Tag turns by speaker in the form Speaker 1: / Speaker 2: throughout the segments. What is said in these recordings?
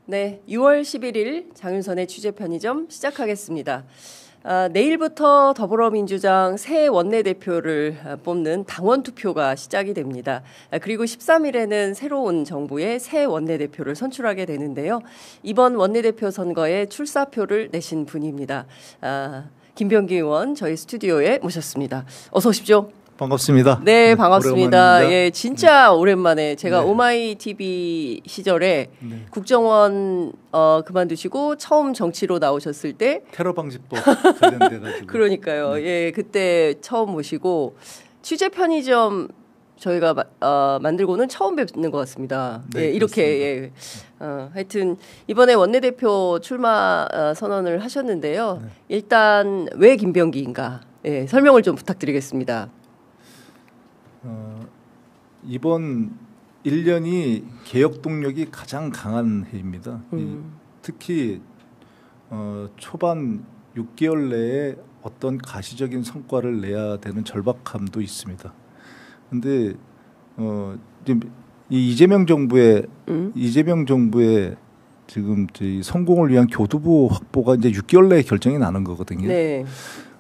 Speaker 1: 네, 6월 11일 장윤선의 취재 편의점 시작하겠습니다. 내일부터 더불어민주당 새 원내대표를 뽑는 당원 투표가 시작이 됩니다. 그리고 13일에는 새로운 정부의 새 원내대표를 선출하게 되는데요. 이번 원내대표 선거에 출사표를 내신 분입니다. 김병기 의원 저희 스튜디오에 모셨습니다. 어서 오십시오.
Speaker 2: 반갑습니다.
Speaker 1: 네, 반갑습니다.
Speaker 2: 오래간만입니다.
Speaker 1: 예, 진짜 오랜만에 제가
Speaker 2: 네.
Speaker 1: 오마이 TV 시절에
Speaker 2: 네.
Speaker 1: 국정원 그만두시고 처음 정치로 나오셨을 때
Speaker 2: 테러 방지법 관련돼 가지고
Speaker 1: 그러니까요.
Speaker 2: 네.
Speaker 1: 예, 그때 처음 모시고 취재 편의점 저희가 만들고는 처음 뵙는 것 같습니다.
Speaker 2: 네,
Speaker 1: 예, 이렇게 하여튼 이번에 원내대표 출마 선언을 하셨는데요.
Speaker 2: 네.
Speaker 1: 일단 왜 김병기인가? 예, 설명을 좀 부탁드리겠습니다.
Speaker 2: 이번 1년이 개혁 동력이 가장 강한 해입니다. 특히 초반 6개월 내에 어떤 가시적인 성과를 내야 되는 절박함도 있습니다. 그런데 이 이재명 정부의 지금 성공을 위한 교두보 확보가 이제 6개월 내에 결정이 나는 거거든요.
Speaker 1: 네.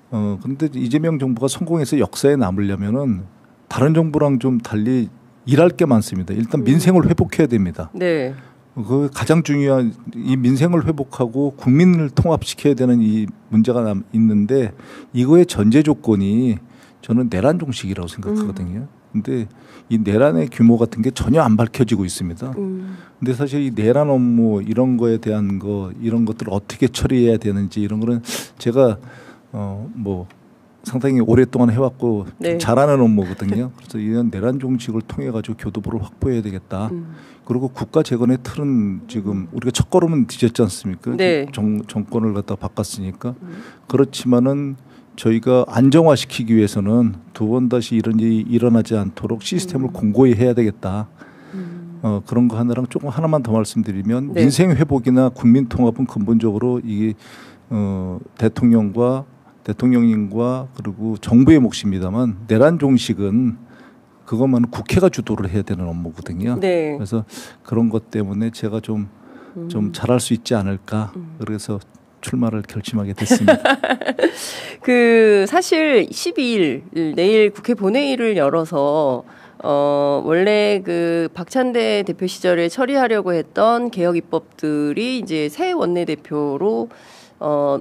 Speaker 2: 그런데 이재명 정부가 성공해서 역사에 남으려면은 다른 정부랑 좀 달리 일할 게 많습니다. 일단 민생을 회복해야 됩니다.
Speaker 1: 네.
Speaker 2: 그 가장 중요한 이 민생을 회복하고 국민을 통합시켜야 되는 이 문제가 있는데 이거의 전제 조건이 저는 내란 종식이라고 생각하거든요. 근데 이 내란의 규모 같은 게 전혀 안 밝혀지고 있습니다. 근데 사실 이 내란 업무 이런 거에 대한 이런 것들을 어떻게 처리해야 되는지 이런 거는 제가 상당히 오랫동안 해왔고
Speaker 1: 네.
Speaker 2: 잘하는 업무거든요. 그래서 이런 내란 종식을 통해 가지고 교두보를 확보해야 되겠다. 그리고 국가 재건의 틀은 지금 우리가 첫 걸음은 뒤졌지 않습니까?
Speaker 1: 네.
Speaker 2: 정권을 갖다 바꿨으니까. 그렇지만은 저희가 안정화시키기 위해서는 두 번 다시 이런 일이 일어나지 않도록 시스템을 공고히 해야 되겠다. 그런 거 하나랑 조금 하나만 더 말씀드리면
Speaker 1: 네.
Speaker 2: 민생 회복이나 국민 통합은 근본적으로 이게 대통령님과 그리고 정부의 몫입니다만 내란 종식은 그것만 국회가 주도를 해야 되는 업무거든요.
Speaker 1: 네.
Speaker 2: 그래서 그런 것 때문에 제가 좀 잘할 수 있지 않을까. 그래서 출마를 결심하게 됐습니다.
Speaker 1: 사실 12일 내일 국회 본회의를 열어서 원래 박찬대 대표 시절에 처리하려고 했던 개혁 입법들이 이제 새 원내대표로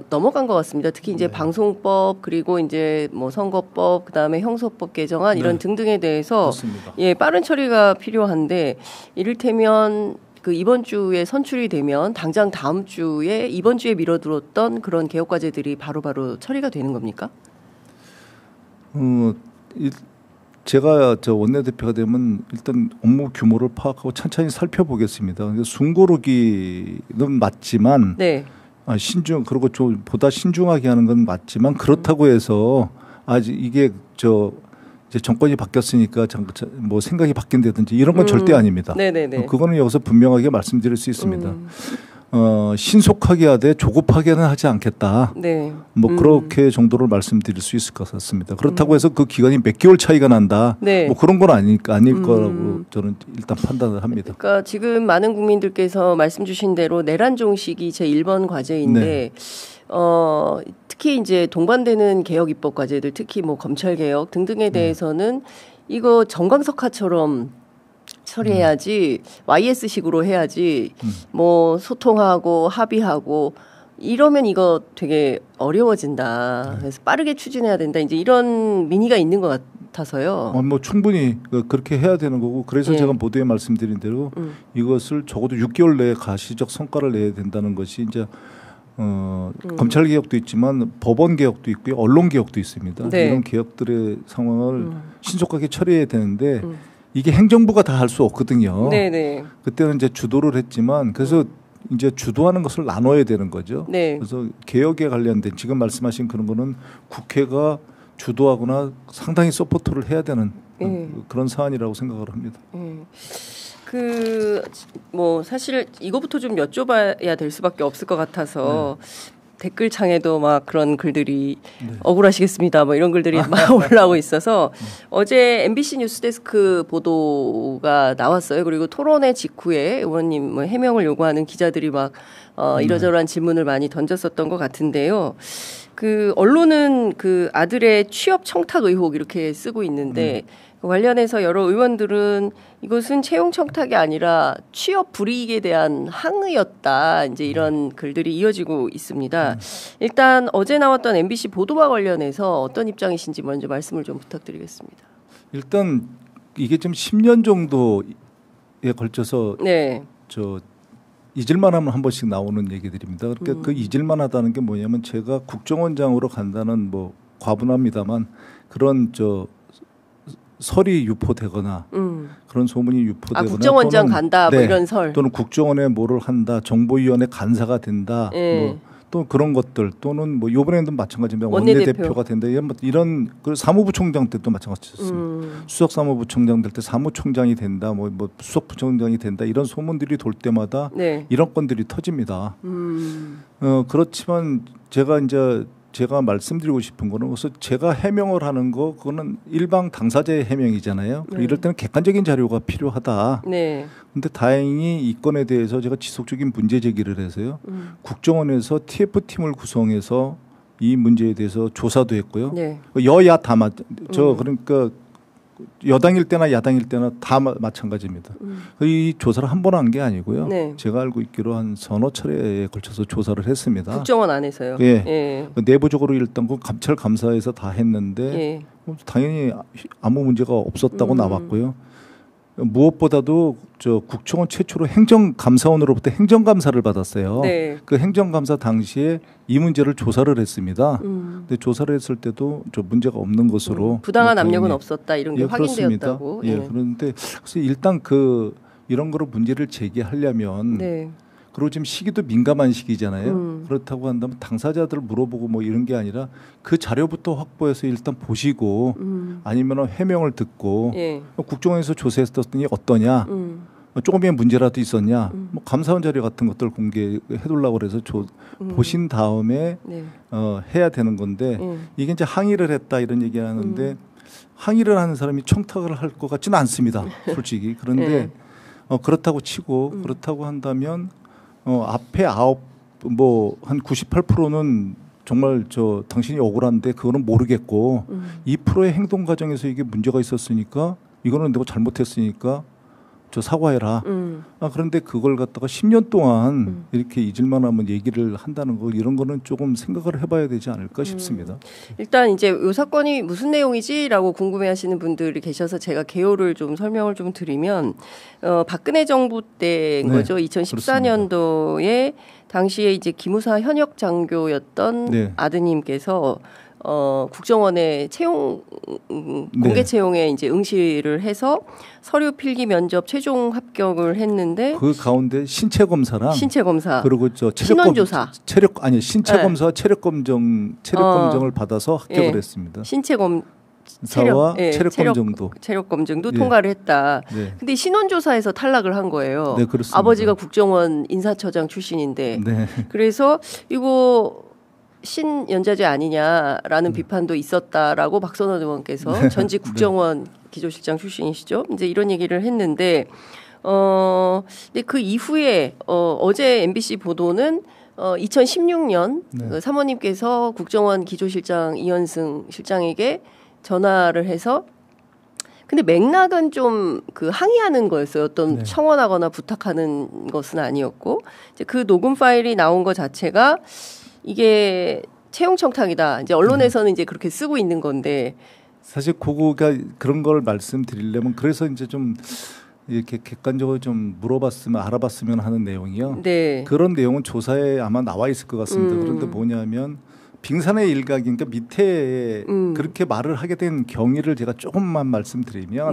Speaker 1: 넘어간 것 같습니다. 특히 이제
Speaker 2: 네.
Speaker 1: 방송법 그리고 이제 선거법 그다음에 형소법 개정안 이런
Speaker 2: 네.
Speaker 1: 등등에 대해서
Speaker 2: 그렇습니다.
Speaker 1: 예, 빠른 처리가 필요한데 이를테면 이번 주에 선출이 되면 당장 다음 주에 이번 주에 미뤄두었던 그런 개혁 과제들이 바로바로 처리가 되는 겁니까?
Speaker 2: 제가 원내대표가 되면 일단 업무 규모를 파악하고 천천히 살펴보겠습니다. 숨고르기는 맞지만
Speaker 1: 네.
Speaker 2: 그리고 좀 보다 신중하게 하는 건 맞지만 그렇다고 해서 아직 이게 이제 정권이 바뀌었으니까 생각이 바뀐다든지 이런 건 절대 아닙니다.
Speaker 1: 네네네.
Speaker 2: 그거는 여기서 분명하게 말씀드릴 수 있습니다. 신속하게 하되 조급하게는 하지 않겠다.
Speaker 1: 네.
Speaker 2: 그렇게 정도를 말씀드릴 수 있을 것 같습니다. 그렇다고 해서 그 기간이 몇 개월 차이가 난다.
Speaker 1: 네.
Speaker 2: 그런 건 아닐 거라고 저는 일단 판단을 합니다.
Speaker 1: 그러니까 지금 많은 국민들께서 말씀 주신 대로 내란 종식이 제 1번 과제인데 특히 이제 동반되는 개혁 입법 과제들 특히 검찰 개혁 등등에 대해서는 이거 정광석화처럼 처리해야지 YS식으로 해야지 소통하고 합의하고 이러면 이거 되게 어려워진다. 그래서 빠르게 추진해야 된다. 이제 이런 민의가 있는 것 같아서요.
Speaker 2: 충분히 그렇게 해야 되는 거고 그래서
Speaker 1: 예.
Speaker 2: 제가 모두에 말씀드린 대로 이것을 적어도 6개월 내에 가시적 성과를 내야 된다는 것이 이제 검찰 개혁도 있지만 법원 개혁도 있고요, 언론 개혁도 있습니다.
Speaker 1: 네.
Speaker 2: 이런 개혁들의 상황을 신속하게 처리해야 되는데 이게 행정부가 다 할 수 없거든요.
Speaker 1: 네네.
Speaker 2: 그때는 이제 주도를 했지만 그래서 이제 주도하는 것을 나눠야 되는 거죠.
Speaker 1: 네.
Speaker 2: 그래서 개혁에 관련된 지금 말씀하신 그런 거는 국회가 주도하거나 상당히 서포트를 해야 되는 그런 사안이라고 생각을 합니다.
Speaker 1: 사실 이거부터 좀 여쭤봐야 될 수밖에 없을 것 같아서 댓글창에도 막 그런 글들이 억울하시겠습니다. 뭐 이런 글들이 막 올라오고 있어서 어제 MBC 뉴스데스크 보도가 나왔어요. 그리고 토론회 직후에 의원님 뭐 해명을 요구하는 기자들이 막 이러저러한 질문을 많이 던졌었던 것 같은데요. 그 언론은 그 아들의 취업 청탁 의혹 이렇게 쓰고 있는데 관련해서 여러 의원들은 이것은 채용 청탁이 아니라 취업 불이익에 대한 항의였다. 이제 이런 글들이 이어지고 있습니다. 일단 어제 나왔던 MBC 보도와 관련해서 어떤 입장이신지 먼저 말씀을 좀 부탁드리겠습니다.
Speaker 2: 일단 이게 좀 10년 정도에 걸쳐서
Speaker 1: 네.
Speaker 2: 잊을만하면 한 번씩 나오는 얘기들입니다. 그러니까 그 잊을만하다는 게 뭐냐면 제가 국정원장으로 간다는 뭐 과분합니다만 그런 설이 유포되거나 그런 소문이 유포되거나
Speaker 1: 국정원장 또는, 간다 뭐 이런 설
Speaker 2: 또는 국정원에 뭐를 한다 정보위원회 간사가 된다 또 그런 것들 또는 뭐 이번에도 마찬가지입니다. 원내대표가 된다 이런 그 사무부총장 때도 마찬가지였습니다. 수석사무부총장 될 때 사무총장이 된다 뭐 수석부총장이 된다 이런 소문들이 돌 때마다 이런 건들이 터집니다. 그렇지만 제가 말씀드리고 싶은 거는 그래서 제가 해명을 하는 거 그거는 일방 당사자의 해명이잖아요. 이럴 때는 객관적인 자료가 필요하다. 근데 다행히 이 건에 대해서 제가 지속적인 문제 제기를 해서요. 국정원에서 TF팀을 구성해서 이 문제에 대해서 조사도 했고요. 여야 다 그러니까 여당일 때나 야당일 때나 다 마찬가지입니다. 이 조사를 한 번 한 게 아니고요. 제가 알고 있기로 한 서너 차례에 걸쳐서 조사를 했습니다.
Speaker 1: 국정원 안에서요?
Speaker 2: 내부적으로 일단 그 감찰 감사에서 다 했는데 당연히 아무 문제가 없었다고 나왔고요. 무엇보다도 국정원 최초로 행정감사원으로부터 행정감사를 받았어요. 그 행정감사 당시에 이 문제를 조사를 했습니다. 근데 조사를 했을 때도 문제가 없는 것으로
Speaker 1: 부당한 압력은 없었다 이런 게 확인되었다고.
Speaker 2: 그런데 그래서 일단 이런 거로 문제를 제기하려면 그리고 지금 시기도 민감한 시기잖아요. 그렇다고 한다면 당사자들 물어보고 뭐 이런 게 아니라 그 자료부터 확보해서 일단 보시고 아니면 해명을 듣고 국정원에서 조사했었더니 어떠냐 조금의 문제라도 있었냐 뭐 감사원 자료 같은 것들 공개해두려고 그래서 보신 다음에 해야 되는 건데 이게 이제 항의를 했다 이런 얘기 하는데 항의를 하는 사람이 청탁을 할 것 같지는 않습니다. 솔직히. 그런데 그렇다고 치고 그렇다고 한다면 앞에 한 98%는 정말 당신이 억울한데 그거는 모르겠고 2%의 행동 과정에서 이게 문제가 있었으니까 이거는 내가 잘못했으니까 사과해라. 그런데 그걸 갖다가 10년 동안 이렇게 잊을만하면 얘기를 한다는 거 이런 거는 조금 생각을 해봐야 되지 않을까 싶습니다.
Speaker 1: 일단 이제 이 사건이 무슨 내용이지라고 궁금해하시는 분들이 계셔서 제가 개요를 좀 설명을 좀 드리면 박근혜 정부 때인 거죠. 2014년도에 당시에 이제 기무사 현역 장교였던 아드님께서 국정원의 채용 공개 채용에 이제 응시를 해서 서류 필기 면접 최종 합격을 했는데
Speaker 2: 그 가운데 신체 검사랑
Speaker 1: 신체 검사
Speaker 2: 그리고
Speaker 1: 신원조사
Speaker 2: 신체 검사 체력 검정을 받아서 합격을 했습니다.
Speaker 1: 신체 검 체력 검증도 통과를 했다. 근데 신원조사에서 탈락을 한 거예요. 아버지가 국정원 인사처장 출신인데 그래서 이거 신연자제 아니냐라는 비판도 있었다라고 박선원 의원께서 전직 국정원 기조실장 출신이시죠. 이제 이런 얘기를 했는데 근데 그 이후에 어제 MBC 보도는 2016년 사모님께서 국정원 기조실장 이현승 실장에게 전화를 해서 근데 맥락은 좀 항의하는 거였어요. 어떤 청원하거나 부탁하는 것은 아니었고 이제 그 녹음 파일이 나온 것 자체가 이게 채용 청탁이다. 이제 언론에서는 이제 그렇게 쓰고 있는 건데
Speaker 2: 사실 그거가 그런 걸 말씀드리려면 그래서 이제 좀 이렇게 객관적으로 좀 물어봤으면 알아봤으면 하는 내용이요. 그런 내용은 조사에 아마 나와 있을 것 같습니다. 그런데 뭐냐면 빙산의 일각이니까 밑에 그렇게 말을 하게 된 경위를 제가 조금만 말씀드리면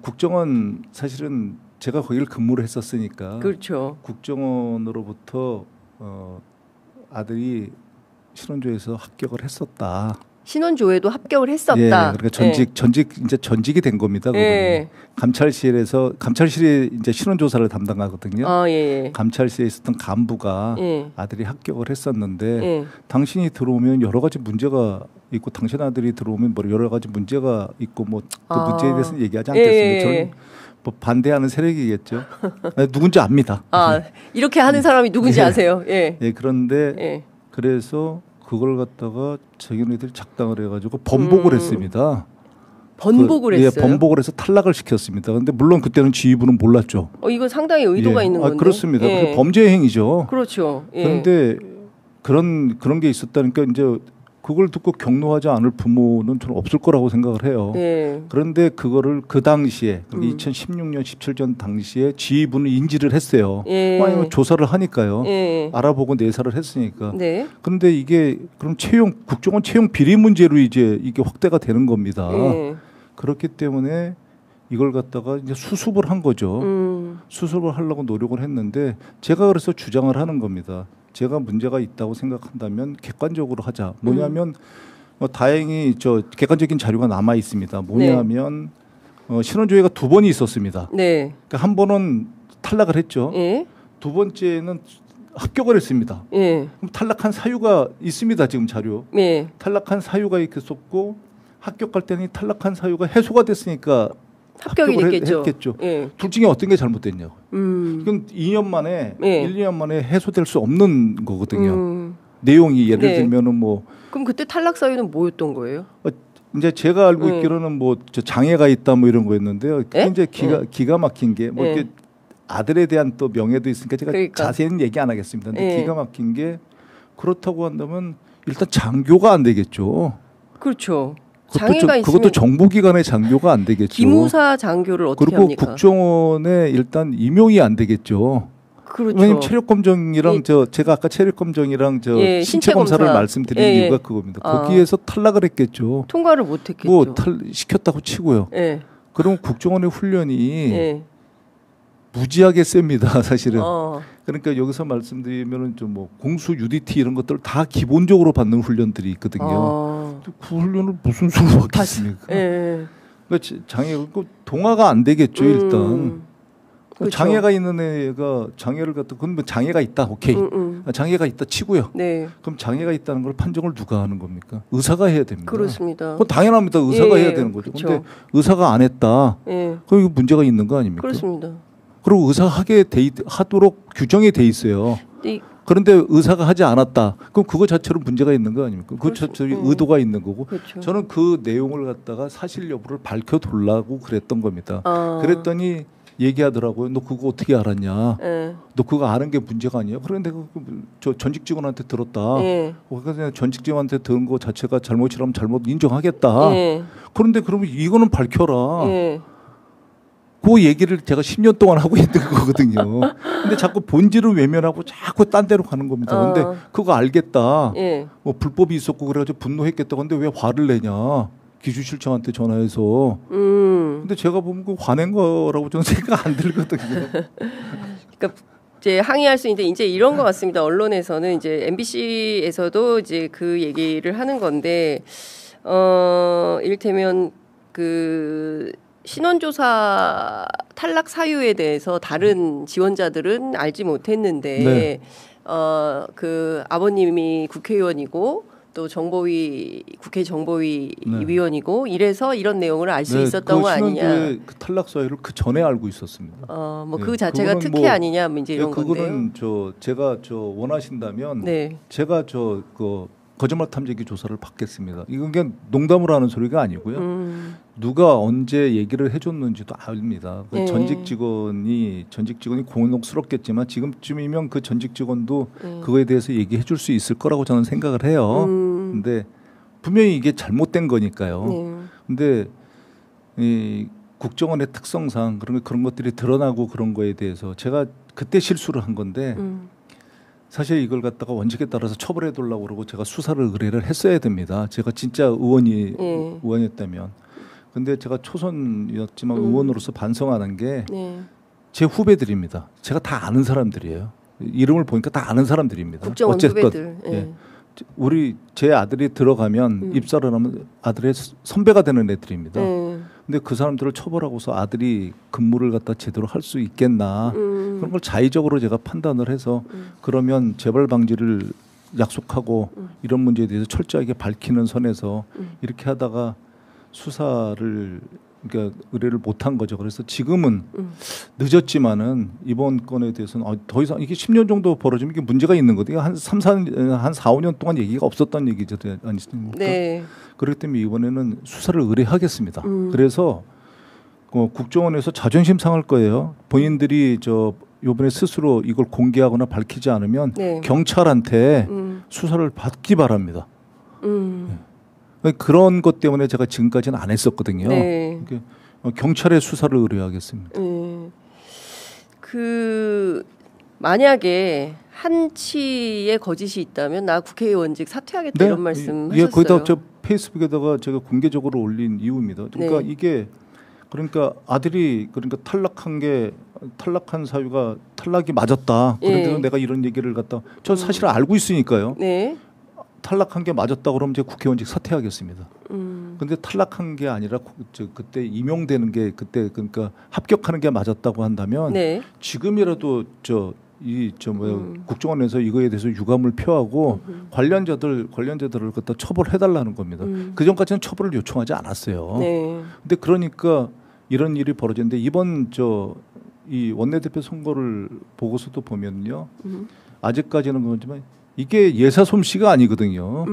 Speaker 2: 국정원 사실은 제가 거기를 근무를 했었으니까 국정원으로부터 아들이 신원조에서 합격을 했었다.
Speaker 1: 신원조회도 합격을 했었다.
Speaker 2: 예, 그러니까 전직이 된 겁니다.
Speaker 1: 예.
Speaker 2: 감찰실이 이제 신원조사를 담당하거든요.
Speaker 1: 예.
Speaker 2: 감찰실에 있었던 간부가
Speaker 1: 예.
Speaker 2: 아들이 합격을 했었는데
Speaker 1: 예.
Speaker 2: 당신이 들어오면 여러 가지 문제가 있고 당신 아들이 들어오면 뭐 여러 가지 문제가 있고 뭐 그 문제에 대해서는 얘기하지 않겠습니다. 저는 뭐 반대하는 세력이겠죠. 누군지 압니다.
Speaker 1: 이렇게 하는 사람이 누군지 아세요? 예.
Speaker 2: 예, 그런데 그래서 그걸 갖다가 자기네들이 작당을 해가지고 번복을 했습니다.
Speaker 1: 번복을 했어요?
Speaker 2: 예, 번복을 해서 탈락을 시켰습니다. 그런데 물론 그때는 지휘부는 몰랐죠.
Speaker 1: 이거 상당히 의도가 있는 건데.
Speaker 2: 그렇습니다. 그게 범죄 행위죠.
Speaker 1: 그렇죠.
Speaker 2: 그런데 그런 게 있었다니까 이제 그걸 듣고 경로하지 않을 부모는 저는 없을 거라고 생각을 해요. 그런데 그거를 그 당시에 2016년 17년 당시에 지휘부는 인지를 했어요. 아니, 조사를 하니까요. 알아보고 내사를 했으니까. 그런데 이게 그럼 국정원 채용 비리 문제로 이제 이게 확대가 되는 겁니다. 그렇기 때문에 이걸 갖다가 이제 수습을 한 거죠. 수습을 하려고 노력을 했는데 제가 그래서 주장을 하는 겁니다. 제가 문제가 있다고 생각한다면 객관적으로 하자. 뭐냐면 다행히 객관적인 자료가 남아 있습니다. 뭐냐면 신원조회가 2번이 있었습니다. 그러니까 한 번은 탈락을 했죠. 두 번째는 합격을 했습니다. 그럼 탈락한 사유가 있습니다. 지금 자료. 탈락한 사유가 있었고 합격할 때는 탈락한 사유가 해소가 됐으니까
Speaker 1: 합격이 됐겠죠.
Speaker 2: 둘 중에 어떤 게 잘못됐냐고. 이건 2년 만에 1, 2년 만에 해소될 수 없는 거거든요. 내용이 예를 들면은 뭐
Speaker 1: 그럼 그때 탈락 사유는 뭐였던 거예요?
Speaker 2: 이제 제가 알고 있기로는 뭐 장애가 있다 뭐 이런 거였는데요. 그게 이제 기가 막힌 게 뭐 이렇게 아들에 대한 또 명예도 있으니까 제가 자세히는 얘기 안 하겠습니다. 근데 기가 막힌 게 그렇다고 한다면 일단 장교가 안 되겠죠.
Speaker 1: 그렇죠.
Speaker 2: 그것도 정보기관의 장교가 안 되겠죠.
Speaker 1: 기무사 장교를 어떻게
Speaker 2: 그리고
Speaker 1: 합니까?
Speaker 2: 국정원에 일단 임용이 안 되겠죠.
Speaker 1: 그렇죠.
Speaker 2: 왜냐면 체력 검정이랑 제가 아까 체력 검정이랑 신체 검사를 말씀드린 이유가 그겁니다. 거기에서 탈락을 했겠죠.
Speaker 1: 통과를 못 했겠죠.
Speaker 2: 뭐 시켰다고 치고요. 그럼 국정원의 훈련이 무지하게 셉니다, 사실은. 그러니까 여기서 말씀드리면은 좀 뭐 공수 UDT 이런 것들 다 기본적으로 받는 훈련들이 있거든요. 그 훈련을 무슨 수로 받겠습니까? 그러니까 동화가 안 되겠죠, 일단. 그렇죠. 장애가 있는 애가 장애를 갖다 그건 뭐 장애가 있다, 오케이. 장애가 있다 치고요. 그럼 장애가 있다는 걸 판정을 누가 하는 겁니까? 의사가 해야 됩니다.
Speaker 1: 그렇습니다.
Speaker 2: 그건 당연합니다. 의사가 해야 되는 거죠. 그런데 의사가 안 했다. 그럼 이거 문제가 있는 거 아닙니까?
Speaker 1: 그렇습니다.
Speaker 2: 그리고 의사가 하도록 규정이 돼 있어요. 그런데 의사가 하지 않았다. 그럼 그거 자체로 문제가 있는 거 아닙니까? 그거 자체로 의도가 있는 거고. 저는 그 내용을 갖다가 사실 여부를 밝혀달라고 그랬던 겁니다. 그랬더니 얘기하더라고요. 너 그거 어떻게 알았냐? 너 그거 아는 게 문제가 아니야? 그런데 저 전직 직원한테 들었다. 그래서 전직 직원한테 들은 거 자체가 잘못이라면 잘못 인정하겠다. 그런데 그러면 이거는 밝혀라. 그 얘기를 제가 10년 동안 하고 있는 거거든요. 근데 자꾸 본질을 외면하고 자꾸 딴 데로 가는 겁니다. 근데 그거 알겠다. 뭐 불법이 있었고 그래가지고 분노했겠다. 근데 왜 화를 내냐? 기주실장한테 전화해서. 근데 제가 보면 그 화낸 거라고 저는 생각 안 들거든요.
Speaker 1: 그러니까 이제 항의할 수 있는데 이제 이런 것 같습니다. 언론에서는 이제 MBC에서도 이제 그 얘기를 하는 건데, 이를테면 그 신원조사 탈락 사유에 대해서 다른 지원자들은 알지 못했는데, 그 아버님이 국회의원이고 또 국회 정보위 위원이고 이래서 이런 내용을 알 수 있었던 거 아니냐?
Speaker 2: 신원조회 그 탈락 사유를 그 전에 알고 있었습니다.
Speaker 1: 뭐 그 자체가 특혜 아니냐, 뭐 이제 이런 건데요.
Speaker 2: 그거는 제가 원하신다면 제가 그 거짓말 탐지기 조사를 받겠습니다. 이건 그냥 농담으로 하는 소리가 아니고요. 누가 언제 얘기를 해줬는지도 압니다. 그 전직 직원이 곤혹스럽겠지만 지금쯤이면 그 전직 직원도 그거에 대해서 얘기해 줄 수 있을 거라고 저는 생각을 해요. 근데 분명히 이게 잘못된 거니까요. 근데 이 국정원의 특성상 그런 것들이 드러나고 그런 거에 대해서 제가 그때 실수를 한 건데 사실 이걸 갖다가 원칙에 따라서 처벌해 두려고 그러고 제가 수사를 의뢰를 했어야 됩니다. 제가 진짜 의원이었다면. 근데 제가 초선이었지만 의원으로서 반성하는 게 제 후배들입니다. 제가 다 아는 사람들이에요. 이름을 보니까 다 아는 사람들입니다.
Speaker 1: 국정원
Speaker 2: 어쨌건
Speaker 1: 후배들.
Speaker 2: 제 아들이 들어가면 입사를 하면 아들의 선배가 되는 애들입니다. 근데 그 사람들을 처벌하고서 아들이 근무를 갖다 제대로 할 수 있겠나 그런 걸 자의적으로 제가 판단을 해서 그러면 재발 방지를 약속하고 이런 문제에 대해서 철저하게 밝히는 선에서 이렇게 하다가 수사를 그러니까 의뢰를 못한 거죠. 그래서 지금은 늦었지만은 이번 건에 대해서는 더 이상 이게 10년 정도 벌어지면 이게 문제가 있는 거거든요. 한 4, 5년 동안 얘기가 없었던 얘기죠. 아니십니까?
Speaker 1: 네.
Speaker 2: 그렇기 때문에 이번에는 수사를 의뢰하겠습니다. 그래서 국정원에서 자존심 상할 거예요. 본인들이 요번에 스스로 이걸 공개하거나 밝히지 않으면
Speaker 1: 네.
Speaker 2: 경찰한테 수사를 받기 바랍니다. 그런 것 때문에 제가 지금까지는 안 했었거든요.
Speaker 1: 네.
Speaker 2: 경찰의 수사를 의뢰하겠습니다.
Speaker 1: 만약에 한치의 거짓이 있다면 나 국회의원직 사퇴하겠다
Speaker 2: 네.
Speaker 1: 이런 말씀
Speaker 2: 예,
Speaker 1: 하셨어요.
Speaker 2: 거기다 저 페이스북에다가 제가 공개적으로 올린 이유입니다. 그러니까
Speaker 1: 네.
Speaker 2: 이게 그러니까 아들이 그러니까 탈락한 사유가 탈락이 맞았다. 그런데도
Speaker 1: 예.
Speaker 2: 내가 이런 얘기를 갖다 저 사실 알고 있으니까요.
Speaker 1: 네.
Speaker 2: 탈락한 게 맞았다 그러면 이제 국회의원직 사퇴하겠습니다. 근데 탈락한 게 아니라 그때 임용되는 게 그때 그러니까 합격하는 게 맞았다고 한다면
Speaker 1: 네.
Speaker 2: 지금이라도 국정원에서 이거에 대해서 유감을 표하고 관련자들을 갖다 처벌해달라는 겁니다. 그 전까지는 처벌을 요청하지 않았어요.
Speaker 1: 네.
Speaker 2: 근데 그러니까 이런 일이 벌어졌는데 이번 이 원내대표 선거를 보고서도 보면요, 아직까지는 그렇지만 이게 예사 솜씨가 아니거든요.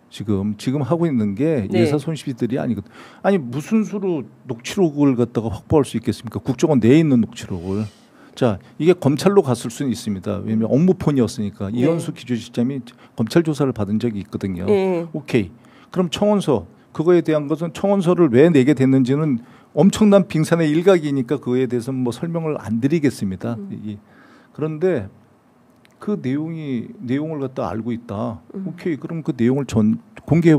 Speaker 2: 지금 하고 있는 게
Speaker 1: 네.
Speaker 2: 예사 솜씨들이 아니거든. 아니 무슨 수로 녹취록을 갖다가 확보할 수 있겠습니까? 국정원 내에 있는 녹취록을. 자, 이게 검찰로 갔을 수는 있습니다. 왜냐하면 업무폰이었으니까. 이현수 기조실장이 검찰 조사를 받은 적이 있거든요. 오케이. 그럼 청원서 그거에 대한 것은 청원서를 왜 내게 됐는지는 엄청난 빙산의 일각이니까 그거에 대해서는 뭐 설명을 안 드리겠습니다. 그런데 그 내용을 갖다 알고 있다. 오케이. 그럼 그 내용을 공개해.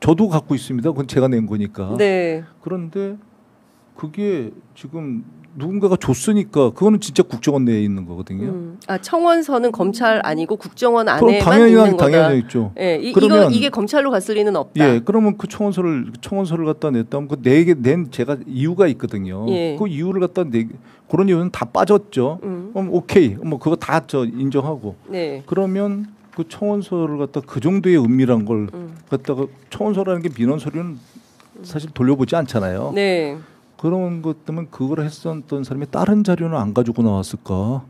Speaker 2: 저도 갖고 있습니다. 그건 제가 낸 거니까.
Speaker 1: 네.
Speaker 2: 그런데 그게 지금 누군가가 줬으니까 그거는 진짜 국정원 내에 있는 거거든요.
Speaker 1: 청원서는 검찰 아니고 국정원 안에만 있는 거다.
Speaker 2: 당연히 있죠.
Speaker 1: 예, 이게 검찰로 갔을 리는 없다.
Speaker 2: 예, 그러면 그 청원서를 갖다 냈다면 그 낸 제가 이유가 있거든요.
Speaker 1: 예.
Speaker 2: 그 이유를 갖다 그런 이유는 다 빠졌죠. 그럼 오케이, 뭐 그거 다 인정하고.
Speaker 1: 네.
Speaker 2: 그러면 그 청원서를 갖다 그 정도의 은밀한 걸 갖다가 청원서라는 게 민원 서류는 사실 돌려보지 않잖아요.
Speaker 1: 네.
Speaker 2: 그런 것 때문에 그걸 했었던 사람이 다른 자료는 안 가지고 나왔을까?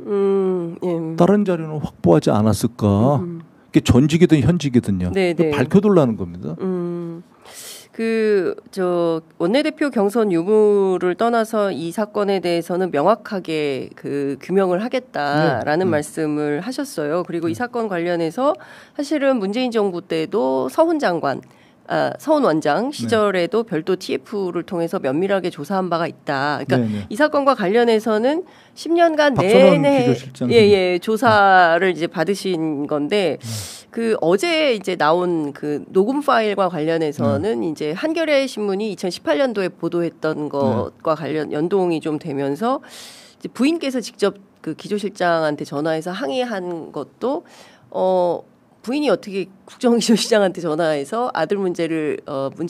Speaker 1: 예.
Speaker 2: 다른 자료는 확보하지 않았을까? 이게 전직이든 현직이든요. 밝혀둘라는 겁니다.
Speaker 1: 원내대표 경선 유무를 떠나서 이 사건에 대해서는 명확하게 규명을 하겠다라는 말씀을 하셨어요. 그리고 이 사건 관련해서 사실은 문재인 정부 때도 서훈 원장 시절에도 별도 TF를 통해서 면밀하게 조사한 바가 있다. 그러니까 이 사건과 관련해서는 10년간 내내 조사를 이제 받으신 건데 어제 이제 나온 녹음 파일과 관련해서는 이제 한겨레 신문이 2018년도에 보도했던 것과 관련 연동이 좀 되면서 이제 부인께서 직접 기조실장한테 전화해서 항의한 것도 부인이 어떻게 국정기조실장한테 전화해서 아들 문제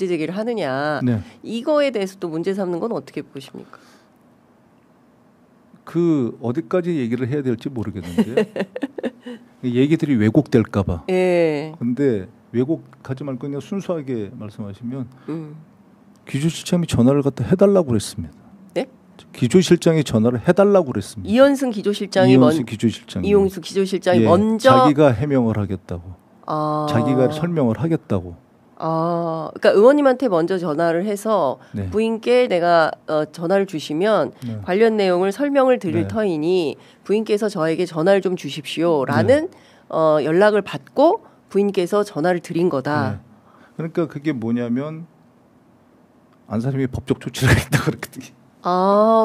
Speaker 1: 제기를 하느냐. 이거에 대해서 또 문제 삼는 건 어떻게 보십니까?
Speaker 2: 어디까지 얘기를 해야 될지 모르겠는데요. 얘기들이 왜곡될까 봐. 근데 왜곡하지 말고 그냥 순수하게 말씀하시면 기조실장이 전화를 갖다 해달라고 그랬습니다. 네? 기조실장이 전화를 해달라고 그랬습니다.
Speaker 1: 이용수 기조실장이 먼저
Speaker 2: 자기가 해명을 하겠다고. 자기가 설명을 하겠다고.
Speaker 1: 그러니까 의원님한테 먼저 전화를 해서 부인께 내가 전화를 주시면 관련 내용을 설명을 드릴 터이니 부인께서 저에게 전화를 좀 주십시오라는 연락을 받고 부인께서 전화를 드린 거다.
Speaker 2: 그러니까 그게 뭐냐면 안사님이 법적 조치를 하겠다 그랬거든요.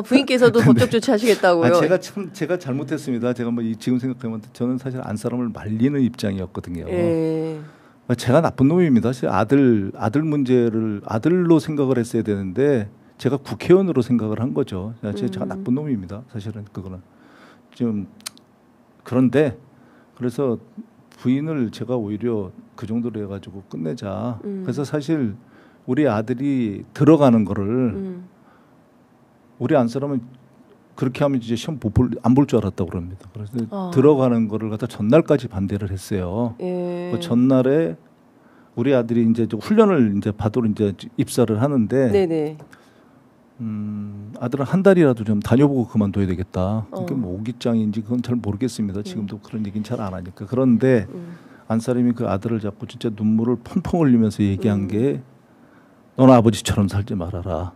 Speaker 1: 부인께서도 법적 조치하시겠다고요?
Speaker 2: 제가 잘못했습니다. 제가 지금 생각하면 저는 사실 안 사람을 말리는 입장이었거든요. 제가 나쁜 놈입니다. 아들 문제를 아들로 생각을 했어야 되는데 제가 국회의원으로 생각을 한 거죠. 제가 나쁜 놈입니다. 사실은 그거는 좀 그런데 그래서 부인을 제가 오히려 그 정도로 해가지고 끝내자. 그래서 사실 우리 아들이 들어가는 거를 우리 안사람은 그렇게 하면 이제 시험 안 볼 줄 알았다고 그럽니다. 그래서 들어가는 거를 갖다 전날까지 반대를 했어요. 그 전날에 우리 아들이 이제 훈련을 이제 받으러 이제 입사를 하는데
Speaker 1: 네네.
Speaker 2: 아들은 한 달이라도 좀 다녀보고 그만둬야 되겠다. 그게 뭐 오기장인지 그건 잘 모르겠습니다. 지금도 그런 얘기는 잘 안 하니까. 그런데 안사람이 그 아들을 잡고 진짜 눈물을 펑펑 흘리면서 얘기한 게 너는 아버지처럼 살지 말아라.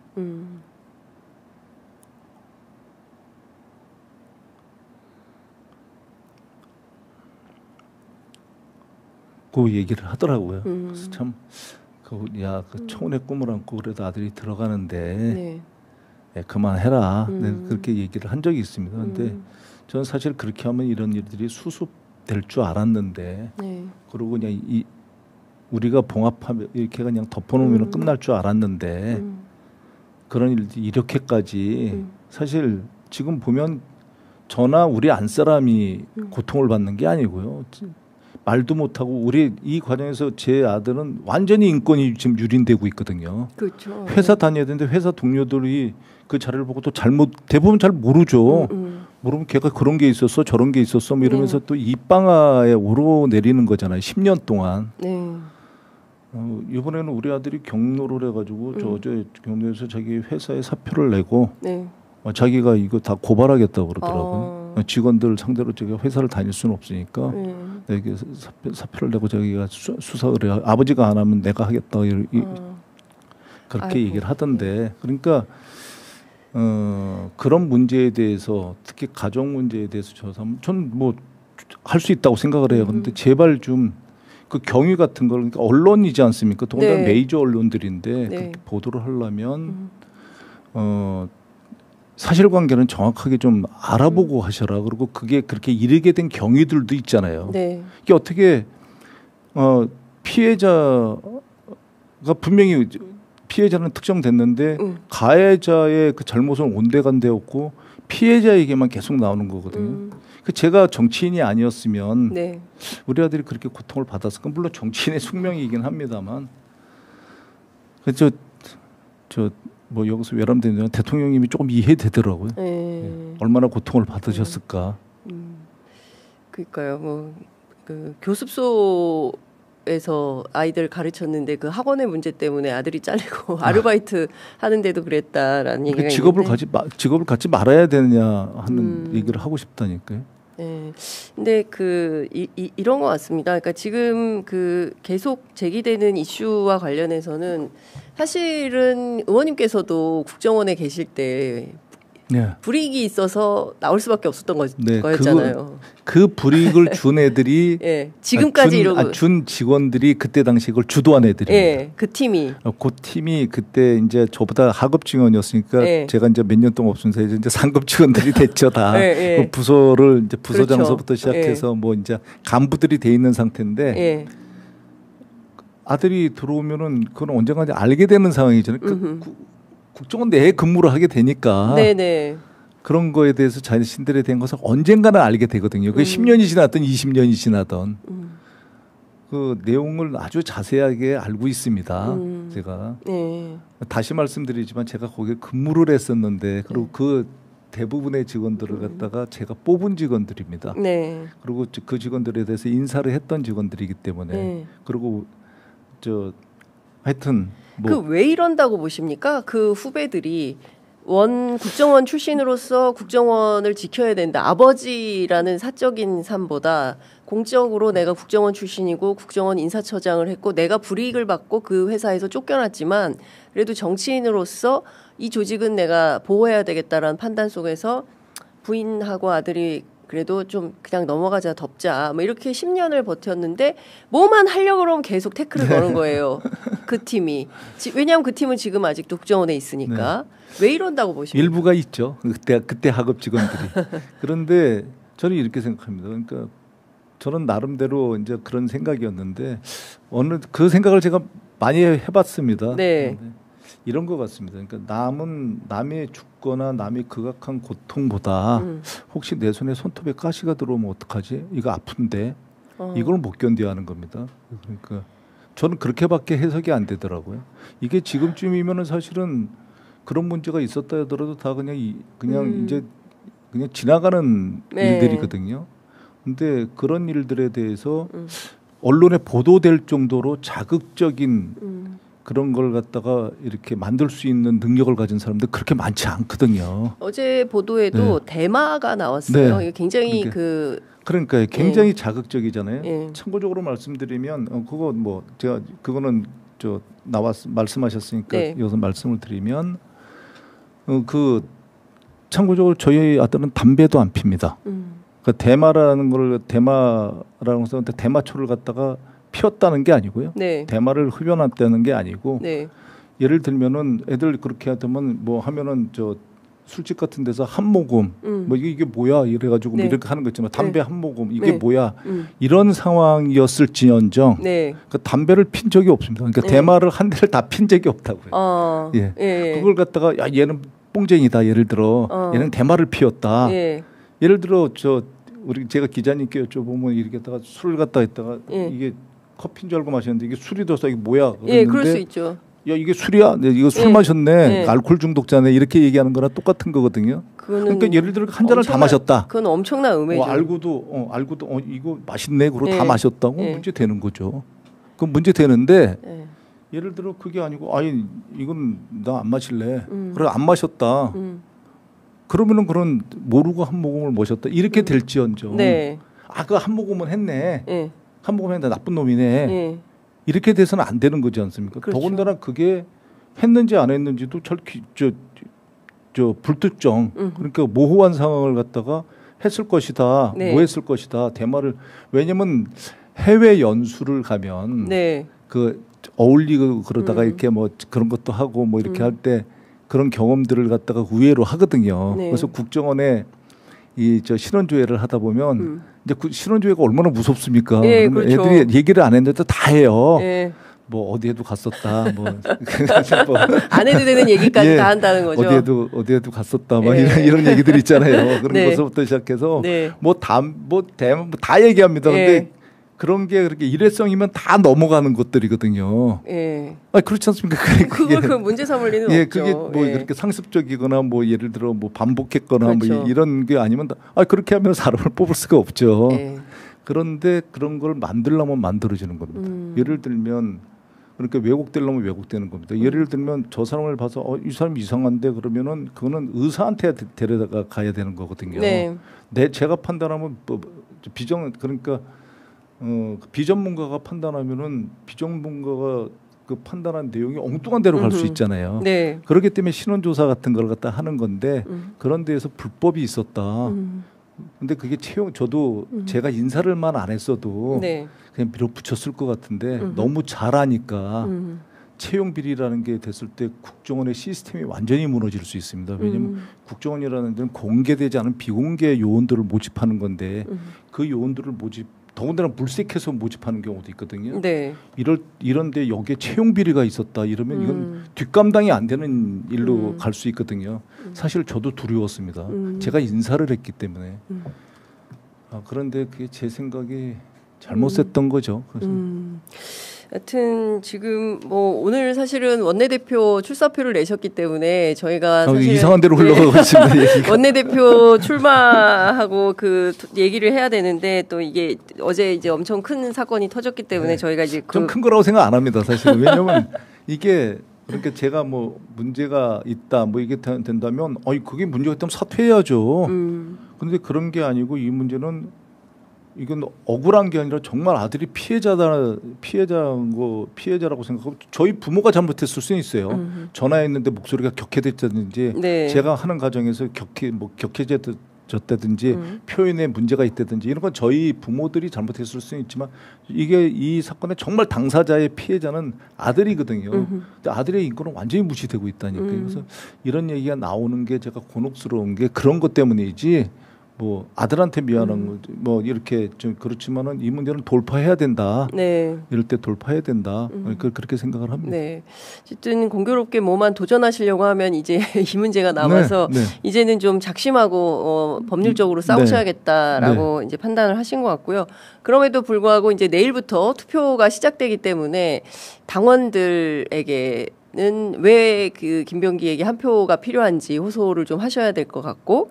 Speaker 2: 그 얘기를 하더라고요. 그래서 참, 그 청혼의 꿈을 안고 그래도 아들이 들어가는데
Speaker 1: 네.
Speaker 2: 그만해라. 내가 그렇게 얘기를 한 적이 있습니다. 그런데 저는 사실 그렇게 하면 이런 일들이 수습될 줄 알았는데
Speaker 1: 네.
Speaker 2: 그리고 그냥 우리가 봉합하면 이렇게 그냥 덮어놓으면 끝날 줄 알았는데 그런 일들이 이렇게까지 사실 지금 보면 저나 우리 안사람이 고통을 받는 게 아니고요. 말도 못하고 우리 이 과정에서 제 아들은 완전히 인권이 지금 유린되고 있거든요.
Speaker 1: 그렇죠.
Speaker 2: 회사 다녀야 되는데 회사 동료들이 그 자료를 보고 또 대부분 잘 모르죠. 모르면 걔가 그런 게 있었어 저런 게 있었어 뭐 이러면서 또 입방아에 오르내리는 거잖아요. 10년 동안.
Speaker 1: 네.
Speaker 2: 이번에는 우리 아들이 경로를 해가지고 저 어제 경로에서 자기 회사에 사표를 내고
Speaker 1: 네.
Speaker 2: 자기가 이거 다 고발하겠다고 그러더라고요. 직원들 상대로 제가 회사를 다닐 수는 없으니까 내게 사표를 내고 자기가 수사를 해요. 아버지가 안 하면 내가 하겠다 그렇게
Speaker 1: 아이고.
Speaker 2: 얘기를 하던데 그러니까 그런 문제에 대해서 특히 가정 문제에 대해서 전 뭐 할 수 있다고 생각을 해요. 그런데 제발 좀 그 경위 같은 걸 그러니까 언론이지 않습니까? 더군다나
Speaker 1: 네.
Speaker 2: 메이저 언론들인데
Speaker 1: 네.
Speaker 2: 그렇게 보도를 하려면 사실관계는 정확하게 좀 알아보고 하셔라. 그리고 그게 그렇게 이르게 된 경위들도 있잖아요.
Speaker 1: 네.
Speaker 2: 이게 어떻게 피해자가 분명히 피해자는 특정됐는데 가해자의 그 잘못은 온데간데였고 피해자에게만 계속 나오는 거거든요. 그 제가 정치인이 아니었으면
Speaker 1: 네.
Speaker 2: 우리 아들이 그렇게 고통을 받았을까? 물론 정치인의 숙명이긴 합니다만. 그래서 뭐 여기서 외람되는 대통령님이 조금 이해되더라고요. 얼마나 고통을 받으셨을까.
Speaker 1: 그러니까요. 뭐 그 교습소에서 아이들 가르쳤는데 그 학원의 문제 때문에 아들이 잘리고 아르바이트 하는데도 그랬다라는 얘기가 있는데
Speaker 2: 직업을 갖지 말아야 되느냐 하는 얘기를 하고 싶다니까요.
Speaker 1: 네. 근데 이런 것 같습니다. 그러니까 지금 그 계속 제기되는 이슈와 관련해서는 사실은 의원님께서도 국정원에 계실 때 불이익이 있어서 나올 수밖에 없었던 거였잖아요.
Speaker 2: 그 불이익을 준 애들이
Speaker 1: 지금까지
Speaker 2: 준 직원들이 그때 당시 그걸 주도한 애들입니다.
Speaker 1: 그 팀이.
Speaker 2: 그 팀이 그때 이제 저보다 하급 직원이었으니까 제가 이제 몇 년 동안 없으면서 이제 상급 직원들이 됐죠 다. 그 부서를 이제 부서장서부터 시작해서 뭐 이제 간부들이 돼 있는 상태인데 아들이 들어오면은 그건 언젠가 알게 되는 상황이잖아요. 국정원 내에 근무를 하게 되니까 그런 거에 대해서 자신들에 대한 것을 언젠가는 알게 되거든요. 그게 10년이 지났던 20년이 지나던 그 내용을 아주 자세하게 알고 있습니다. 제가 다시 말씀드리지만 제가 거기에 근무를 했었는데 그리고 그 대부분의 직원들을 갖다가 제가 뽑은 직원들입니다. 그리고 그 직원들에 대해서 인사를 했던 직원들이기 때문에 그리고 하여튼
Speaker 1: 그 왜 이런다고 보십니까? 그 후배들이 국정원 출신으로서 국정원을 지켜야 된다. 아버지라는 사적인 삶보다 공적으로 내가 국정원 출신이고 국정원 인사처장을 했고 내가 불이익을 받고 그 회사에서 쫓겨났지만 그래도 정치인으로서 이 조직은 내가 보호해야 되겠다라는 판단 속에서 부인하고 아들이 그래도 좀 그냥 넘어가자 덮자 뭐 이렇게 10년을 버텼는데 뭐만 하려고 그러면 계속 태클을 거는 거예요. 그 팀이. 왜냐하면 그 팀은 지금 아직도 국정원에 있으니까. 왜 이런다고 보십니까?
Speaker 2: 일부가 있죠. 그때 하급 직원들이. 그런데 저는 이렇게 생각합니다. 그러니까 저는 나름대로 이제 그런 생각이었는데 그 생각을 제가 많이 해봤습니다. 이런 것 같습니다. 그러니까 남의 죽거나 남의 극악한 고통보다 혹시 내 손에 손톱에 가시가 들어오면 어떡하지? 이거 아픈데 이걸 못 견뎌야 하는 겁니다. 그러니까 저는 그렇게밖에 해석이 안 되더라고요. 이게 지금쯤이면은 사실은 그런 문제가 있었다 하더라도 다 그냥 이제 그냥 지나가는
Speaker 1: 네.
Speaker 2: 일들이거든요. 근데 그런 일들에 대해서 언론에 보도될 정도로 자극적인 그런 걸 갖다가 이렇게 만들 수 있는 능력을 가진 사람들 그렇게 많지 않거든요.
Speaker 1: 어제 보도에도 대마가 나왔어요. 이게 굉장히
Speaker 2: 그러니까 굉장히 자극적이잖아요.
Speaker 1: 예.
Speaker 2: 참고적으로 말씀드리면 그거 뭐 제가 그거는 말씀하셨으니까 여기서 말씀을 드리면 참고적으로 저희 아들은 담배도 안 핍니다. 대마라는 것을 대마초를 갖다가 피웠다는 게 아니고요. 대마를 흡연했다는 게 아니고 예를 들면은 애들 그렇게 하면 뭐 하면은 술집 같은 데서 한 모금 뭐 이게 뭐야 이래가지고 뭐 이렇게 하는 거 있지만 담배 한 모금 이게 뭐야 이런 상황이었을지언정 그 담배를 핀 적이 없습니다. 그러니까 대마를 한 대를 다 핀 적이 없다고요. 그걸 갖다가 야 얘는 뽕쟁이다 예를 들어 얘는 대마를 피웠다. 예를 들어 제가 기자님께 여쭤보면 이렇게 다가 술을 갖다 했다가 이게 커피인 줄 알고 마셨는데 이게 술이 들어서 이게 뭐야?
Speaker 1: 예, 그럴 수 있죠.
Speaker 2: 야 이게 술이야? 네, 이거 술 마셨네. 알코올 중독자네. 이렇게 얘기하는 거랑 똑같은 거거든요. 그러니까 예를 들어 한 잔을 다 마셨다.
Speaker 1: 그건 엄청난 음해죠.
Speaker 2: 알고도 이거 맛있네. 그러고 다 마셨다고 문제 되는 거죠. 그럼 문제 되는데 예를 들어 그게 아니고 아니 이건 나 안 마실래. 그래 안 마셨다. 그러면은 그런 모르고 한 모금을 마셨다. 이렇게 될지언정. 그 한 모금은 했네. 한 모금 했는데 나쁜 놈이네. 이렇게 돼서는 안 되는 거지 않습니까?
Speaker 1: 그렇죠.
Speaker 2: 더군다나 그게 했는지 안 했는지도 불특정. 그러니까 모호한 상황을 갖다가 했을 것이다. 뭐 했을 것이다. 대마를 왜냐면 해외 연수를 가면 어울리고 그러다가 이렇게 뭐 그런 것도 하고 뭐 이렇게 할 때 그런 경험들을 갖다가 우회로 하거든요. 그래서 국정원에 신원조회를 하다 보면 이제 신원조회가 얼마나 무섭습니까?
Speaker 1: 그렇죠.
Speaker 2: 애들이 얘기를 안 했는데 다 해요. 뭐 어디에도 갔었다. 뭐
Speaker 1: 안 해도 되는 얘기까지 다 한다는 거죠.
Speaker 2: 어디에도 갔었다. 막 이런 얘기들 있잖아요. 그런 것부터 시작해서 뭐 다 얘기합니다. 근데 그런 게 그렇게 일회성이면 다 넘어가는 것들이거든요. 그렇지 않습니까?
Speaker 1: 그걸 그 문제 삼을 리는 없죠.
Speaker 2: 그게 뭐 그렇게 상습적이거나 뭐 예를 들어 뭐 반복했거나 뭐 이런 게 아니면 그렇게 하면 사람을 뽑을 수가 없죠. 그런데 그런 걸 만들려면 만들어지는 겁니다. 예를 들면 그러니까 왜곡되려면 왜곡되는 겁니다. 예를 들면 저 사람을 봐서 이 사람이 이상한데 그러면은 그거는 의사한테 데려다가 가야 되는 거거든요. 제가 판단하면 그러니까 비전문가가 판단하면은 비전문가가 그 판단한 내용이 엉뚱한 데로 갈 수 있잖아요. 그렇기 때문에 신원조사 같은 걸 갖다 하는 건데 그런 데에서 불법이 있었다. 근데 그게 저도 제가 인사를만 안 했어도 그냥 밀어붙였을 것 같은데 너무 잘하니까 채용 비리라는 게 됐을 때 국정원의 시스템이 완전히 무너질 수 있습니다. 왜냐하면 국정원이라는 데는 공개되지 않은 비공개 요원들을 모집하는 건데 그 요원들을 더군다나 물색해서 모집하는 경우도 있거든요. 이런데 여기에 채용 비리가 있었다 이러면 이건 뒷감당이 안 되는 일로 갈 수 있거든요. 사실 저도 두려웠습니다. 제가 인사를 했기 때문에. 그런데 그게 제 생각이 잘못했던 거죠. 그래서.
Speaker 1: 여튼 지금 뭐 오늘 사실은 원내대표 출사표를 내셨기 때문에 저희가 사실
Speaker 2: 이상한 데로 흘러가고 있습니다. 얘기가.
Speaker 1: 원내대표 출마하고 그 얘기를 해야 되는데 또 이게 어제 이제 엄청 큰 사건이 터졌기 때문에 저희가 이제
Speaker 2: 좀 큰 거라고 생각 안 합니다. 사실은. 왜냐하면 이게 그러니까 제가 뭐 문제가 있다 뭐 이게 된다면 그게 문제가 있다면 사퇴해야죠. 그런데 그런 게 아니고 이 문제는 이건 억울한 게 아니라 정말 아들이 피해자라고 생각하고 저희 부모가 잘못했을 수는 있어요. 전화했는데 목소리가 격해졌다든지 제가 하는 과정에서 격해졌다든지 표현에 문제가 있다든지 이런 건 저희 부모들이 잘못했을 수는 있지만 이 사건의 정말 당사자의 피해자는 아들이거든요. 근데 아들의 인권은 완전히 무시되고 있다니까요. 그래서 이런 얘기가 나오는 게 제가 곤혹스러운 게 그런 것 때문이지 뭐 아들한테 미안한 거 뭐 이렇게 좀 그렇지만은 이 문제는 돌파해야 된다.
Speaker 1: 네.
Speaker 2: 이럴 때 돌파해야 된다. 그렇게 생각을 합니다.
Speaker 1: 네. 어쨌든 공교롭게 뭐만 도전하시려고 하면 이제 이 문제가 남아서
Speaker 2: 네, 네.
Speaker 1: 이제는 좀 작심하고 법률적으로 싸우셔야겠다라고
Speaker 2: 네.
Speaker 1: 이제 판단을 하신 것 같고요. 그럼에도 불구하고 이제 내일부터 투표가 시작되기 때문에 당원들에게 왜 그 김병기에게 한 표가 필요한지 호소를 좀 하셔야 될 것 같고,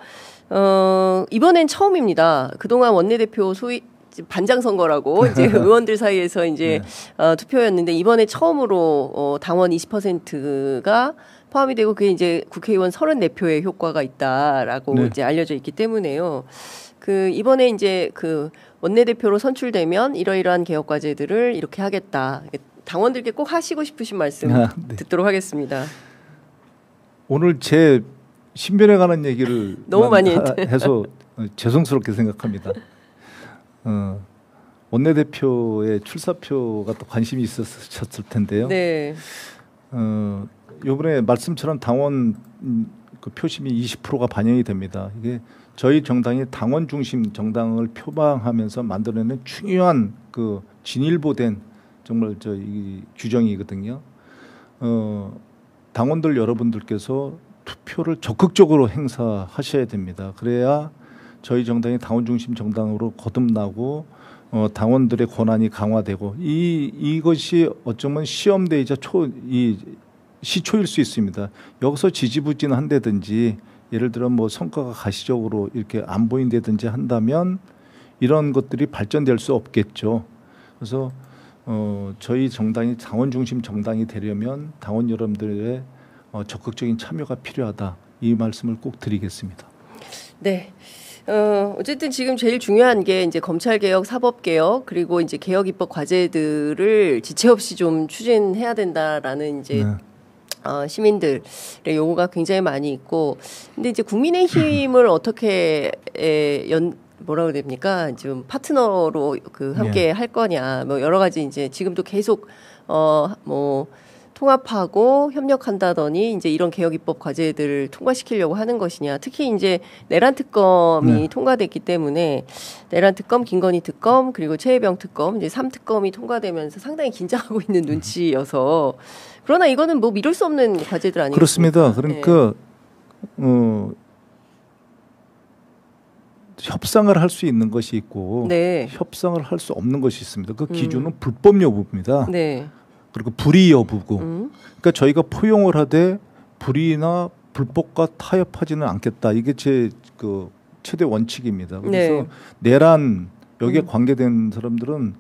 Speaker 1: 이번엔 처음입니다. 그동안 원내대표 소위 반장 선거라고 이제 의원들 사이에서 이제 투표였는데 이번에 처음으로 당원 20%가 포함이 되고 그게 이제 국회의원 34표의 효과가 있다라고 이제 알려져 있기 때문에요. 그 이번에 이제 그 원내대표로 선출되면 이러이러한 개혁 과제들을 이렇게 하겠다. 당원들께 꼭 하시고 싶으신 말씀 듣도록 하겠습니다.
Speaker 2: 오늘 제 신변에 관한 얘기를
Speaker 1: 너무 많이
Speaker 2: 해서 죄송스럽게 생각합니다. 원내대표의 출사표가 또 관심이 있으셨을 텐데요.
Speaker 1: 네.
Speaker 2: 이번에 말씀처럼 당원 그 표심이 20%가 반영이 됩니다. 이게 저희 정당이 당원 중심 정당을 표방하면서 만들어낸 중요한 그 진일보된 정말 이 규정이거든요. 당원들 여러분들께서 투표를 적극적으로 행사하셔야 됩니다. 그래야 저희 정당이 당원 중심 정당으로 거듭나고 당원들의 권한이 강화되고 이것이 어쩌면 시험대이자 시초일 수 있습니다. 여기서 지지부진한다든지 예를 들어 뭐 성과가 가시적으로 이렇게 안 보인다든지 한다면 이런 것들이 발전될 수 없겠죠. 그래서 저희 정당이 당원 중심 정당이 되려면 당원 여러분들의 적극적인 참여가 필요하다. 이 말씀을 꼭 드리겠습니다.
Speaker 1: 네. 어쨌든 지금 제일 중요한 게 이제 검찰개혁, 사법개혁, 그리고 이제 개혁 입법 과제들을 지체 없이 좀 추진해야 된다라는 이제 시민들의 요구가 굉장히 많이 있고, 근데 이제 국민의힘을 어떻게 뭐라고 해야 됩니까? 지금 파트너로 그 함께 할 거냐, 뭐 여러 가지 이제 지금도 계속 뭐 통합하고 협력한다더니 이제 이런 개혁 입법 과제들을 통과시키려고 하는 것이냐. 특히 이제 내란 특검이 통과됐기 때문에 내란 특검, 김건희 특검, 그리고 최혜병 특검 이제 3특검이 통과되면서 상당히 긴장하고 있는 눈치여서, 그러나 이거는 뭐 미룰 수 없는 과제들 아니겠습니까?
Speaker 2: 그렇습니다. 그러니까 협상을 할 수 있는 것이 있고 협상을 할 수 없는 것이 있습니다. 그 기준은 불법 여부입니다.
Speaker 1: 네.
Speaker 2: 그리고 불의 여부고. 그러니까 저희가 포용을 하되 불의나 불법과 타협하지는 않겠다. 이게 제 그 최대 원칙입니다. 그래서 내란 여기에 관계된 사람들은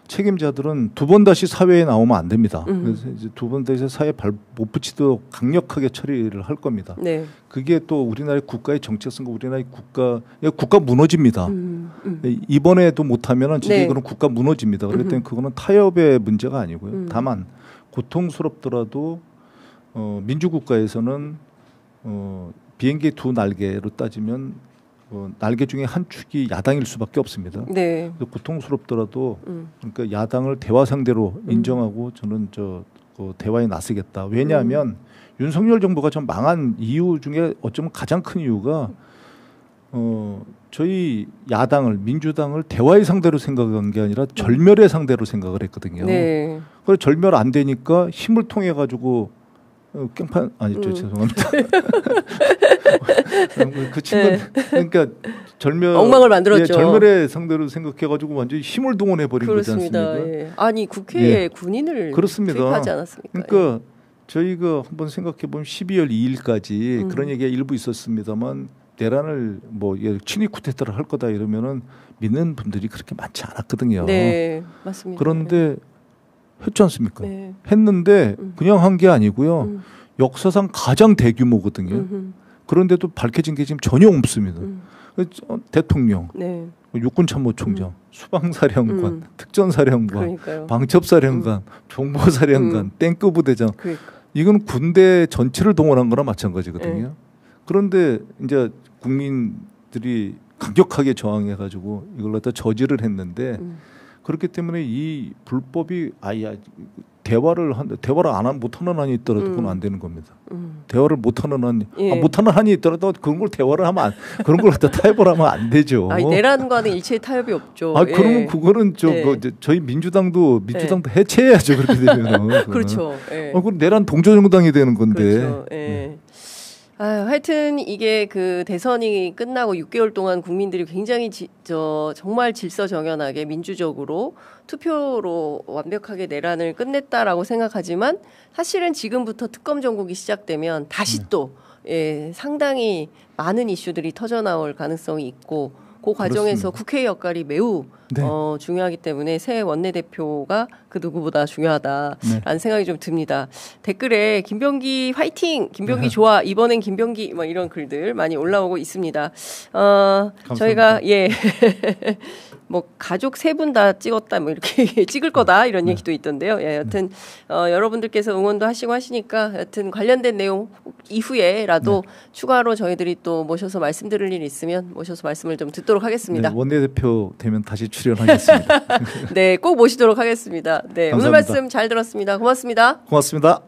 Speaker 2: 책임자들은 두 번 다시 사회에 나오면 안 됩니다. 그래서 이제 두 번 다시 사회에 발 못 붙이도록 강력하게 처리를 할 겁니다. 네. 그게 또 우리나라의 국가의 정체성과 우리나라의 국가 무너집니다. 이번에도 못하면은 진짜 그런 국가 무너집니다. 그렇기 때문에 그거는 타협의 문제가 아니고요. 다만 고통스럽더라도 민주국가에서는 비행기 두 날개로 따지면 날개 중에 한 축이 야당일 수밖에 없습니다. 네. 고통스럽더라도 그러니까 야당을 대화 상대로 인정하고 저는 대화에 나서겠다. 왜냐하면 윤석열 정부가 좀 망한 이유 중에 어쩌면 가장 큰 이유가 저희 야당을 민주당을 대화의 상대로 생각한 게 아니라 절멸의 상대로 생각을 했거든요. 네. 그래서 절멸 안 되니까 힘을 통해 가지고 깽판 아니죠. 죄송합니다. 그 친구 그러니까
Speaker 1: 엉망을 만들었죠.
Speaker 2: 절멸의 상대로 생각해가지고 완전히 힘을 동원해 버린 거지 않습니까?
Speaker 1: 예. 아니 국회에 군인을 투입하지 않았습니까?
Speaker 2: 그러니까 저희가 한번 생각해 보면 12월 2일까지 그런 얘기가 일부 있었습니다만 내란을 뭐 친위 쿠데타를 할 거다 이러면은 믿는 분들이 그렇게 많지 않았거든요.
Speaker 1: 네, 맞습니다.
Speaker 2: 그런데 했지 않습니까? 네. 했는데 그냥 한 게 아니고요. 역사상 가장 대규모거든요. 그런데도 밝혀진 게 지금 전혀 없습니다. 대통령, 육군참모총장, 수방사령관, 특전사령관,
Speaker 1: 그러니까요.
Speaker 2: 방첩사령관, 정보사령관, 땡크부대장. 이건 군대 전체를 동원한 거나 마찬가지거든요. 그런데 이제 국민들이 강력하게 저항해가지고 이걸 갖다 저지를 했는데 그렇기 때문에 이 불법이 대화를 안 하면 못하는 한이 있더라도 그건 안 되는 겁니다. 대화를 못하는 한이 있더라도 그런 걸 대화를 하면 그런 걸 갖다 타협을 하면 안 되죠.
Speaker 1: 내란과는 일체 타협이 없죠.
Speaker 2: 그러면 그거는 저희 민주당도 해체해야죠. 그렇게 되면.
Speaker 1: 그렇죠.
Speaker 2: 그건 내란 동조정당이 되는 건데.
Speaker 1: 그렇죠. 하여튼 이게 그 대선이 끝나고 6개월 동안 국민들이 굉장히 정말 질서정연하게 민주적으로 투표로 완벽하게 내란을 끝냈다라고 생각하지만 사실은 지금부터 특검 정국이 시작되면 다시 또 상당히 많은 이슈들이 터져나올 가능성이 있고 그 과정에서
Speaker 2: 그렇습니다.
Speaker 1: 국회의 역할이 매우 중요하기 때문에 새 원내대표가 그 누구보다 중요하다라는 생각이 좀 듭니다. 댓글에 김병기 화이팅! 김병기 좋아! 이번엔 김병기! 뭐 이런 글들 많이 올라오고 있습니다. 저희가 뭐 가족 3분 다 찍었다 뭐 이렇게 찍을 거다 이런 얘기도 있던데요. 여튼 여러분들께서 응원도 하시고 하시니까 여튼 관련된 내용 이후에라도 추가로 저희들이 또 모셔서 말씀드릴 일이 있으면 모셔서 말씀을 좀 듣도록 하겠습니다.
Speaker 2: 원내대표 되면 다시 출연하겠습니다.
Speaker 1: 네, 꼭 모시도록 하겠습니다. 네,
Speaker 2: 감사합니다.
Speaker 1: 오늘 말씀 잘 들었습니다. 고맙습니다.
Speaker 2: 고맙습니다.